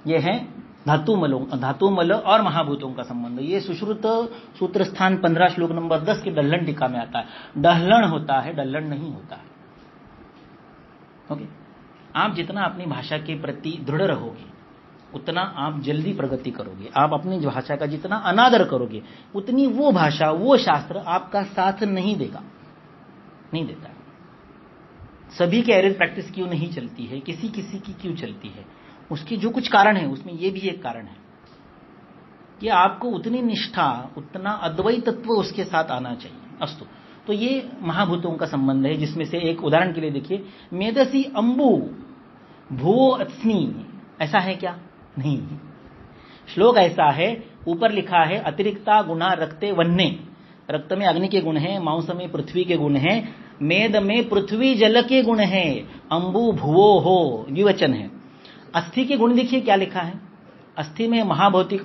ये है धातुमल और महाभूतों का संबंध। ये सुश्रुत सूत्र स्थान 15 श्लोक नंबर 10 की डल्लन टीका में आता है। डहलन होता है, डल्लन नहीं होता है। ओके, आप जितना अपनी भाषा के प्रति दृढ़ रहोगे उतना आप जल्दी प्रगति करोगे। आप अपनी भाषा का जितना अनादर करोगे उतनी वो भाषा, वो शास्त्र आपका साथ नहीं देगा, नहीं देता है। सभी की एवरेज प्रैक्टिस क्यों नहीं चलती है, किसी किसी की क्यों चलती है, उसके जो कुछ कारण है उसमें ये भी एक कारण है कि आपको उतनी निष्ठा, उतना अद्वैत तत्व उसके साथ आना चाहिए। अस्तु, तो ये महाभूतों का संबंध है, जिसमें से एक उदाहरण के लिए देखिए, मेदसी अंबु भुवो अस्नि, ऐसा है क्या? नहीं। श्लोक ऐसा है, ऊपर लिखा है अतिरिक्ता गुणा रक्ते वन्ने, रक्त में अग्नि के गुण हैं, मांस में पृथ्वी के गुण हैं, मेद में पृथ्वी जल के गुण हैं, अंबु भुवो हो द्विवचन है। अस्थि के गुण देखिए क्या लिखा है, अस्थि में महाभौतिक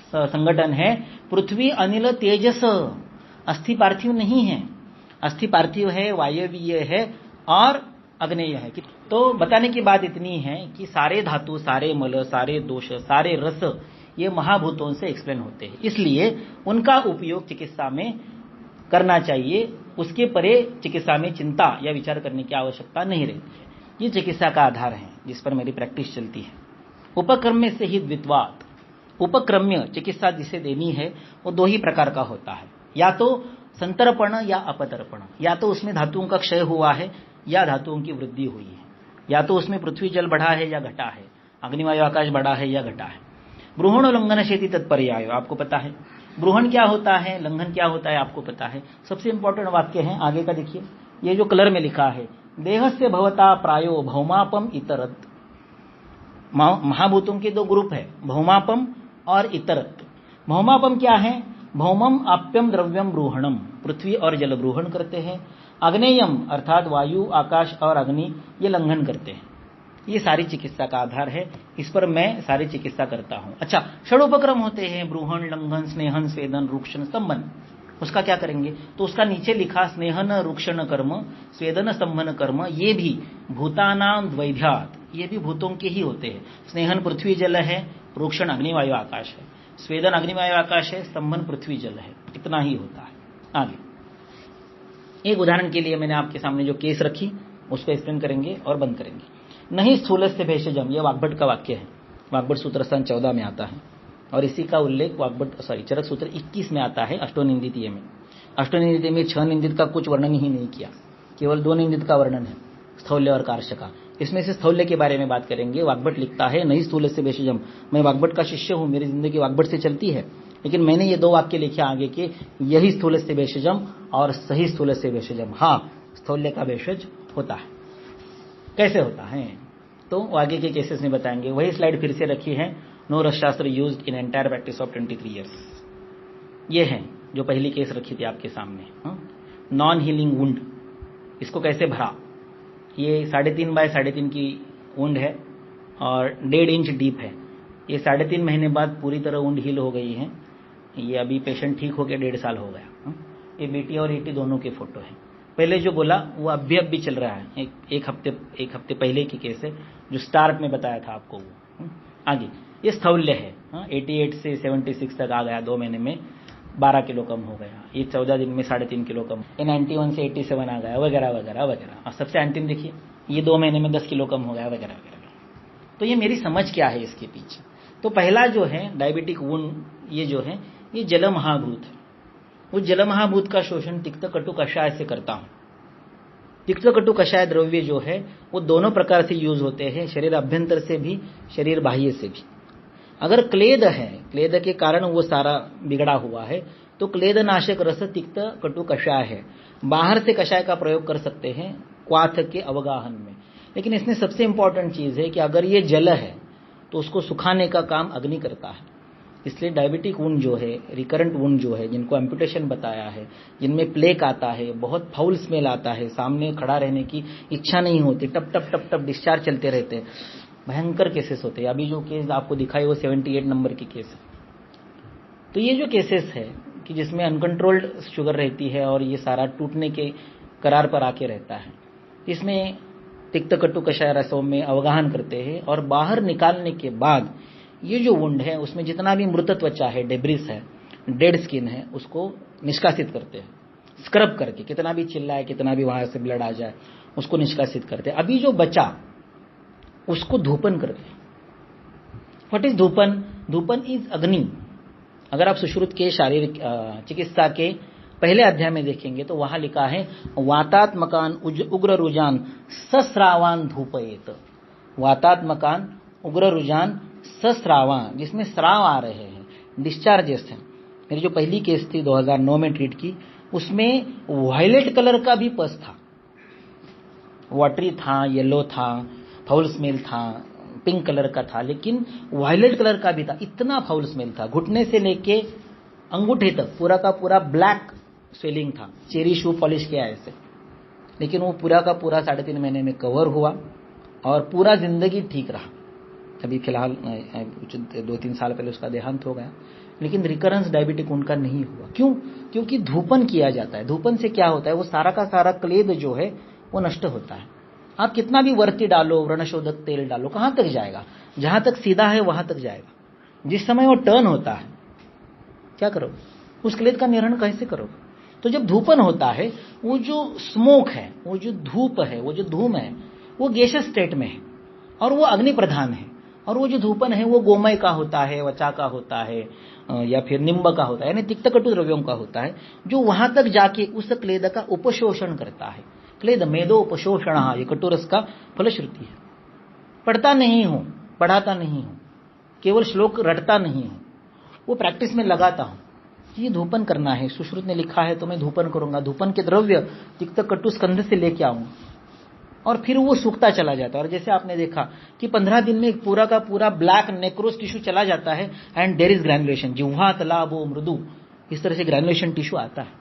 संगठन है, पृथ्वी अनिल तेजस, अस्थि पार्थिव नहीं है, अस्थि पार्थिव है, वायवीय है और अग्नेय है। तो बताने की बात इतनी है कि सारे धातु, सारे मल, सारे दोष, सारे रस ये महाभूतों से एक्सप्लेन होते हैं, इसलिए उनका उपयोग चिकित्सा में करना चाहिए। उसके परे चिकित्सा में चिंता या विचार करने की आवश्यकता नहीं रहती है। ये चिकित्सा का आधार है जिस पर मेरी प्रैक्टिस चलती है। उपक्रम्य से ही द्वित्वात्, उपक्रम्य चिकित्सा जिसे देनी है वो दो ही प्रकार का होता है, या तो संतर्पण या अपतर्पण, या तो उसमें धातुओं का क्षय हुआ है या धातुओं की वृद्धि हुई है, या तो उसमें पृथ्वी जल बढ़ा है या घटा है, अग्निवायु आकाश बढ़ा है या घटा है। ब्रूहण उल्लंघन शेति तत्पर्याय, आपको पता है ब्रूहण क्या होता है, लंघन क्या होता है आपको पता है। सबसे इंपॉर्टेंट वाक्य है आगे का, देखिए ये जो कलर में लिखा है, देहस्य भवता प्रायो भौमापम इतरत। महाभूतों के दो ग्रुप है, भौमापम और इतरत। भौमापम क्या है? भौमम आप्यम द्रव्यम ब्रूहणम, पृथ्वी और जल ब्रूहण करते हैं। अग्नेयम अर्थात वायु, आकाश और अग्नि ये लंघन करते हैं। ये सारी चिकित्सा का आधार है, इस पर मैं सारी चिकित्सा करता हूं। अच्छा, षडोपक्रम होते हैं, ब्रूहण, लंघन, स्नेहन, स्वेदन, रुक्षण, स्तंभन। उसका क्या करेंगे? तो उसका नीचे लिखा स्नेहन रुक्षण कर्म, स्वेदन स्तंभन कर्म, ये भी भूतानाम द्वैध्यात्, ये भी भूतों के ही होते हैं। स्नेहन पृथ्वी जल है, रुक्षण अग्निवायु आकाश है, स्वेदन अग्निवायु आकाश है, स्तंभन पृथ्वी जल है, इतना ही होता है। आगे एक उदाहरण के लिए मैंने आपके सामने जो केस रखी उसको एक्सप्लेन करेंगे और बंद करेंगे। नहीं स्थूलस्य भेषजम, यह वाग्भट का वाक्य है, वाग्भट सूत्र स्थान 14 में आता है और इसी का उल्लेख चरक सूत्र 21 में आता है अष्टोनिंदितीय में। अष्टोनिंदितीय में 6 निंदित का कुछ वर्णन ही नहीं किया, केवल 2 निंदित का वर्णन है, स्थौल्य और कार्श्य का। इसमें से स्थौल्य के बारे में बात करेंगे। वाग्भट लिखता है नहीं स्थूलस्य भेषजम, मैं वाग्भट का शिष्य हूं, मेरी जिंदगी वाग्भट से चलती है, लेकिन मैंने ये 2 वाक्य लिखे आगे के, यही स्थूलस्य भेषजम और सही स्थूलस्य भेषजम। हाँ, स्थौल्य का भेषज होता है। कैसे होता है तो आगे के केसेस में बताएंगे। वही स्लाइड फिर से रखी है, नो रसशास्त्र used in entire practice of 23 years. ये है जो पहली केस रखी थी आपके सामने, नॉन हीलिंग वुंड। इसको कैसे भरा? ये 3.5 बाय 3.5 की वुंड है और 1.5 इंच डीप है। ये 3.5 महीने बाद पूरी तरह वुंड हील हो गई है। ये अभी पेशेंट ठीक होकर 1.5 साल हो गया। ये बेटी और बेटी दोनों के फोटो है। पहले जो बोला वो अभी चल रहा है, एक हफ्ते पहले की केस है जो स्टार्ट में बताया था आपको वो। आगे ये स्थौल्य है, 88 से 76 तक आ गया, 2 महीने में 12 किलो कम हो गया। ये 14 दिन में 3.5 किलो कम, ये 91 से 87 आ गया, वगैरह वगैरह वगैरह। और सबसे अंतिम देखिए, ये 2 महीने में 10 किलो कम हो गया, वगैरह वगैरह। तो ये मेरी समझ क्या है इसके पीछे। तो पहला जो है डायबिटिक वुंड, ये जो है ये जल महाभूत है। उस जल महाभूत का शोषण तिक्त कटु कषाय से करता हूं। तिक्त कटु कषाय द्रव्य जो है वो दोनों प्रकार से यूज होते हैं, शरीर अभ्यंतर से भी, शरीर बाह्य से भी। अगर क्लेद है, क्लेद के कारण वो सारा बिगड़ा हुआ है, तो क्लेद नाशक रस तिक्त कटु कषाय है। बाहर से कषाय का प्रयोग कर सकते हैं क्वाथ के अवगाहन में, लेकिन इसमें सबसे इंपॉर्टेंट चीज है कि अगर ये जल है तो उसको सुखाने का काम अग्नि करता है। इसलिए डायबिटिक वुंड जो है, रिकरेंट वुंड जो है, जिनको एम्पुटेशन बताया है, जिनमें प्लेक आता है, बहुत फाउल स्मेल आता है, सामने खड़ा रहने की इच्छा नहीं होती, टप टप टप टप डिस्चार्ज चलते रहते हैं, भयंकर केसेस होते हैं। अभी जो केस आपको दिखाई वो 78 नंबर की केस है। तो ये जो केसेस है कि जिसमें अनकंट्रोल्ड शुगर रहती है और ये सारा टूटने के करार पर आके रहता है, इसमें तिक्त कटु कषाय रसों में अवगाहन करते हैं और बाहर निकालने के बाद ये जो वुंड है उसमें जितना भी मृत त्वचा है, डेब्रिस है, डेड स्किन है, उसको निष्कासित करते हैं स्क्रब करके। कितना भी चिल्लाए, कितना भी वहां से ब्लड आ जाए, उसको निष्कासित करते हैं। अभी जो बचा उसको धूपन करते हैं। व्हाट इज धूपन? धूपन इज अग्नि। अगर आप सुश्रुत के शारीरिक चिकित्सा के पहले अध्याय में देखेंगे तो वहां लिखा है वातात्मकान उग्र रुजान सस्रावान धूपयेत। वातात्मकान उग्र रुजान सस्रावान, जिसमें स्राव आ रहे हैं, डिस्चार्जेस हैं। मेरी जो पहली केस थी 2009 में ट्रीट की, उसमें वायलेट कलर का भी पस था, वाटरी था, येलो था, फाउल स्मेल था, पिंक कलर का था, लेकिन वायलेट कलर का भी था। इतना फाउल स्मेल था, घुटने से लेके अंगूठे तक पूरा का पूरा ब्लैक स्वेलिंग था, चेरी शू पॉलिश किया ऐसे। लेकिन वो पूरा का पूरा 3.5 महीने में कवर हुआ और पूरा जिंदगी ठीक रहा। अभी फिलहाल 2-3 साल पहले उसका देहांत हो गया, लेकिन रिकरेंस डायबिटिक उनका नहीं हुआ। क्यों? क्योंकि धूपन किया जाता है। धूपन से क्या होता है, वो सारा का सारा क्लेद जो है वो नष्ट होता है। आप कितना भी वर्ती डालो, व्रणशोधक तेल डालो, कहां तक जाएगा? जहां तक सीधा है वहां तक जाएगा। जिस समय वो टर्न होता है, क्या करो? उस क्लेद का निहरण कैसे करो? तो जब धूपन होता है, वो जो स्मोक है, वो जो धूप है, वो जो धूम है, वो गैसियस स्टेट में है और वो अग्नि प्रधान है। और वो जो धूपन है वो गोमय का होता है, वचा का होता है, या फिर निम्ब का होता है, यानी तिक्त कटु द्रव्यों का होता है, जो वहां तक जाके उस क्लेद का उपशोषण करता है। क्लेद मेदो उपशोषण, ये कटुरस का फलश्रुति है। पढ़ता नहीं हूं, पढ़ाता नहीं हूं, केवल श्लोक रटता नहीं हूं, वो प्रैक्टिस में लगाता हूं। ये धूपन करना है। सुश्रुत ने लिखा है तो मैं धूपन करूंगा। धूपन के द्रव्य तिक्त कटु स्कंध से लेके आऊंगा और फिर वो सूखता चला जाता है। और जैसे आपने देखा कि 15 दिन में पूरा का पूरा ब्लैक नेक्रोस टिश्यू चला जाता है एंड देयर इज ग्रैनुलेशन, जिह्वा तलाबो मृदु, इस तरह से ग्रैनुलेशन टिश्यू आता है।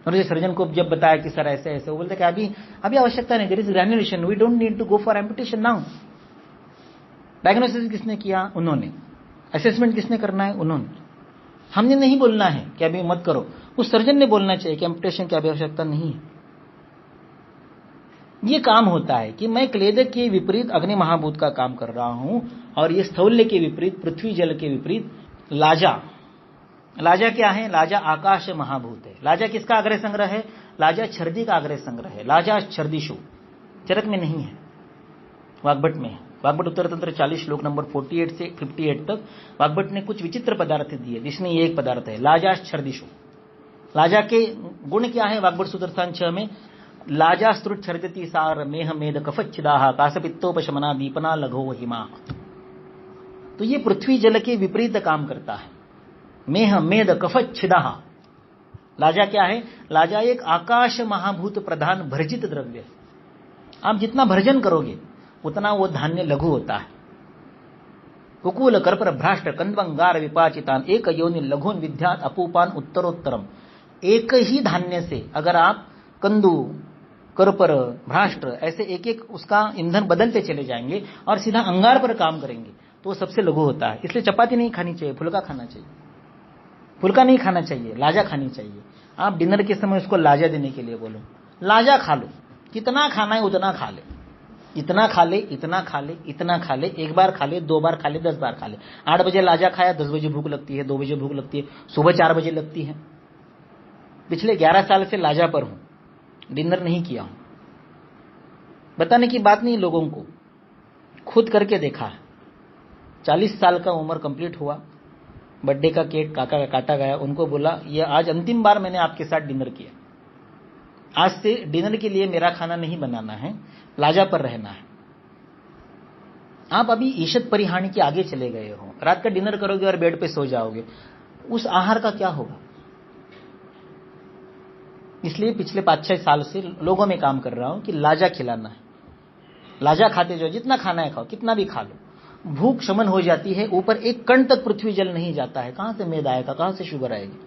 और ये सर्जन को जब बताया कि सर ऐसे ऐसे, वो बोलते कि अभी आवश्यकता नहीं, there is granulation, we don't need to go for amputation now. Diagnosis किसने किया? उन्होंने। असेसमेंट किसने करना है? उन्होंने। हमने नहीं बोलना है कि अभी मत करो, उस सर्जन ने बोलना चाहिए कि एम्पुटेशन की अभी आवश्यकता नहीं है। ये काम होता है कि मैं क्लेद के विपरीत अग्नि महाभूत का काम कर रहा हूं और ये स्थौल्य के विपरीत, पृथ्वी जल के विपरीत लाजा। लाजा क्या है? लाजा आकाश महाभूत है। लाजा किसका आग्रह संग्रह है? लाजा छर्दी का आग्रह संग्रह है। लाजा छर्दिशु, चरक में नहीं है, वाग्भट में है। वाग्भट उत्तर तंत्र 40 श्लोक नंबर 48 से 58 तक वाग्भट ने कुछ विचित्र पदार्थ दिए, जिसमें ये एक पदार्थ है लाजा छर्दिशु। लाजा के गुण क्या है? वाग्भट सूत्रस्थान 6 में लाजा स्त्रुट छर्दति सार मेह मेद कफच्छिदाह कासपित्तोपशमना दीपना लघो हिमा। तो ये पृथ्वी जल के विपरीत काम करता है। मेह मेद कफच्छिदाह, लाजा क्या है? लाजा एक आकाश महाभूत प्रधान भर्जित द्रव्य है। आप जितना भर्जन करोगे उतना वो धान्य लघु होता है। कुकूल कर्पर भ्राष्ट कंदवंगार विपाचितान एक योनि लघुन विद्यात अपूपान उत्तरोत्तरम। एक ही धान्य से अगर आप कंदू, कर्पर, भ्राष्ट ऐसे एक एक उसका ईंधन बदलते चले जाएंगे और सीधा अंगार पर काम करेंगे तो वो सबसे लघु होता है। इसलिए चपाती नहीं खानी चाहिए, फुल्का खाना चाहिए। फुल्का नहीं खाना चाहिए, लाजा खानी चाहिए। आप डिनर के समय उसको लाजा देने के लिए बोलो, लाजा खा लो, कितना खाना है उतना खा ले, इतना खा ले, इतना खा ले, इतना खा ले, 1 बार खा ले, 2 बार खा ले, 10 बार खा ले। 8 बजे लाजा खाया, 10 बजे भूख लगती है, 2 बजे भूख लगती है, सुबह 4 बजे लगती है। पिछले 11 साल से लाजा पर हूं, डिनर नहीं किया हूं। बताने की बात नहीं, लोगों को खुद करके देखा है। 40 साल का उम्र कंप्लीट हुआ, बर्थडे का केक काका का काटा गया, उनको बोला ये आज अंतिम बार मैंने आपके साथ डिनर किया, आज से डिनर के लिए मेरा खाना नहीं बनाना है, लाजा पर रहना है। आप अभी ईशत परिहानी के आगे चले गए हो, रात का डिनर करोगे और बेड पे सो जाओगे, उस आहार का क्या होगा? इसलिए पिछले 5-6 साल से लोगों में काम कर रहा हूं कि लाजा खिलाना है। लाजा खाते जो जितना खाना है खाओ, कितना भी खा लो, भूख शमन हो जाती है। ऊपर एक कण तक पृथ्वी जल नहीं जाता है, कहां से मेद आएगा, कहां से शुगर आएगी?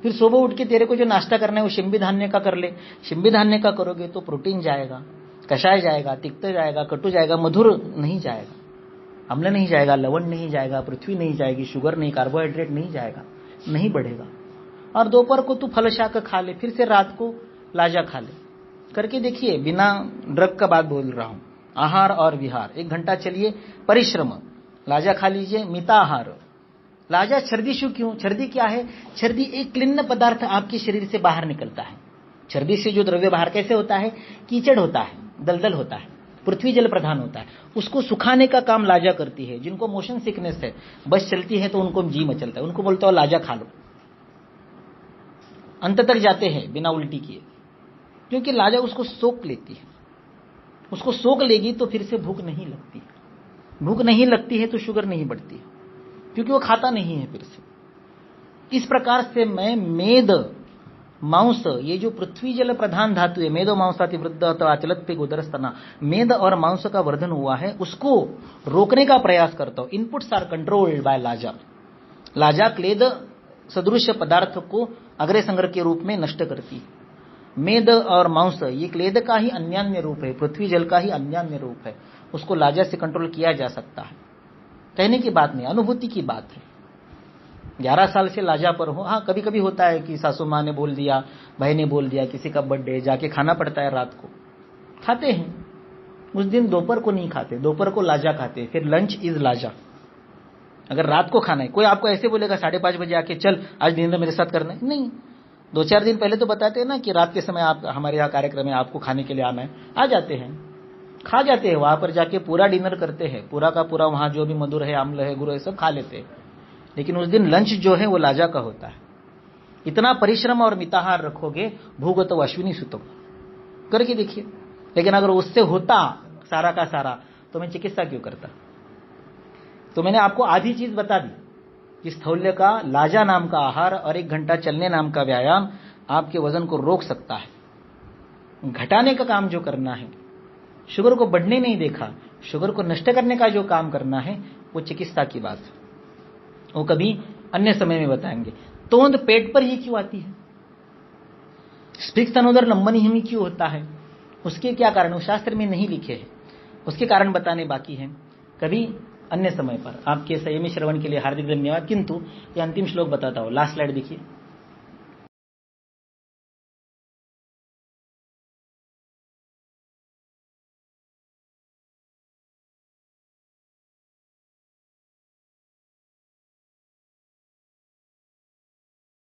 फिर सुबह उठ के तेरे को जो नाश्ता करना है वो शिंबी धान्य का कर ले। शिंबी धान्य का करोगे तो प्रोटीन जाएगा, कषाय जाएगा, तिक्त जाएगा, कटु जाएगा, मधुर नहीं जाएगा, अम्ल नहीं जाएगा, लवण नहीं जाएगा, पृथ्वी नहीं जाएगी, शुगर नहीं, कार्बोहाइड्रेट नहीं जाएगा, नहीं बढ़ेगा। और दोपहर को तू फल शाक खा ले, फिर से रात को लाजा खा ले। करके देखिए, बिना ड्रग का बात बोल रहा हूं। आहार और विहार, 1 घंटा चलिए, परिश्रम, लाजा खा लीजिए, मिताहार। लाजा छर्दीशु क्यों? छर्दी क्या है? छर्दी एक क्लिन्न पदार्थ आपके शरीर से बाहर निकलता है। छर्दी से जो द्रव्य बाहर कैसे होता है? कीचड़ होता है, दलदल होता है, पृथ्वी जल प्रधान होता है, उसको सुखाने का काम लाजा करती है। जिनको मोशन सिकनेस है, बस चलती है तो उनको जी मचलता है, उनको बोलता हो लाजा खा लो, अंत तक जाते हैं बिना उल्टी किए, क्योंकि लाजा उसको सोख लेती है। उसको सोख लेगी तो फिर से भूख नहीं लगती। भूख नहीं लगती है तो शुगर नहीं बढ़ती है, क्योंकि वो खाता नहीं है फिर से। इस प्रकार से मैं मेद, मांस, ये जो पृथ्वी जल प्रधान धातु है, मेदो मांसाति वृद्ध अथवा अचलत पे गोदरस्तना, मेद और मांस का वर्धन हुआ है, उसको रोकने का प्रयास करता हूं। इनपुट्स आर कंट्रोल्ड बाय लाजा। लाजा क्लेद सदृश पदार्थ को अग्रे संग्रह के रूप में नष्ट करती है। मेद और मांस ये क्लेद का ही अन्यान्य रूप है, पृथ्वी जल का ही अन्यान्य रूप है, उसको लाजा से कंट्रोल किया जा सकता है। कहने की बात नहीं, अनुभूति की बात है। 11 साल से लाजा पर हो। हाँ, कभी कभी होता है कि सासू माँ ने बोल दिया, भाई ने बोल दिया, किसी का बर्थडे, जाके खाना पड़ता है, रात को खाते हैं। उस दिन दोपहर को नहीं खाते, दोपहर को लाजा खाते, फिर लंच इज लाजा। अगर रात को खाना है, कोई आपको ऐसे बोलेगा 5:30 बजे आके चल आज डिनर मेरे साथ करना है, नहीं। 2-4 दिन पहले तो बताते हैं ना कि रात के समय आप हमारे यहाँ कार्यक्रम है, आपको खाने के लिए आना है, आ जाते हैं, खा जाते हैं। वहां पर जाके पूरा डिनर करते हैं, पूरा का पूरा, वहां जो भी मधुर है, आम्ल है, गुड़ है, सब खा लेते हैं। लेकिन उस दिन लंच जो है वो लाजा का होता है। इतना परिश्रम और मिताहार रखोगे, भूगो तो अश्विनी सुतो, करके देखिए। लेकिन अगर उससे होता सारा का सारा, तो मैं चिकित्सा क्यों करता? तो मैंने आपको आधी चीज बता दी कि स्थौल्य का, लाजा नाम का आहार और 1 घंटा चलने नाम का व्यायाम आपके वजन को रोक सकता है। घटाने का काम जो करना है, शुगर को बढ़ने नहीं देखा, शुगर को नष्ट करने का जो काम करना है, वो चिकित्सा की बात है, वो कभी अन्य समय में बताएंगे। तोंद पेट पर ही क्यों आती है? स्फिक्स तनोदर लंबन ही क्यों होता है? उसके क्या कारण, वो शास्त्र में नहीं लिखे हैं, उसके कारण बताने बाकी हैं, कभी अन्य समय पर। आपके संयमी श्रवण के लिए हार्दिक धन्यवाद। किंतु ये अंतिम श्लोक बताता हूं, लास्ट स्लाइड देखिए।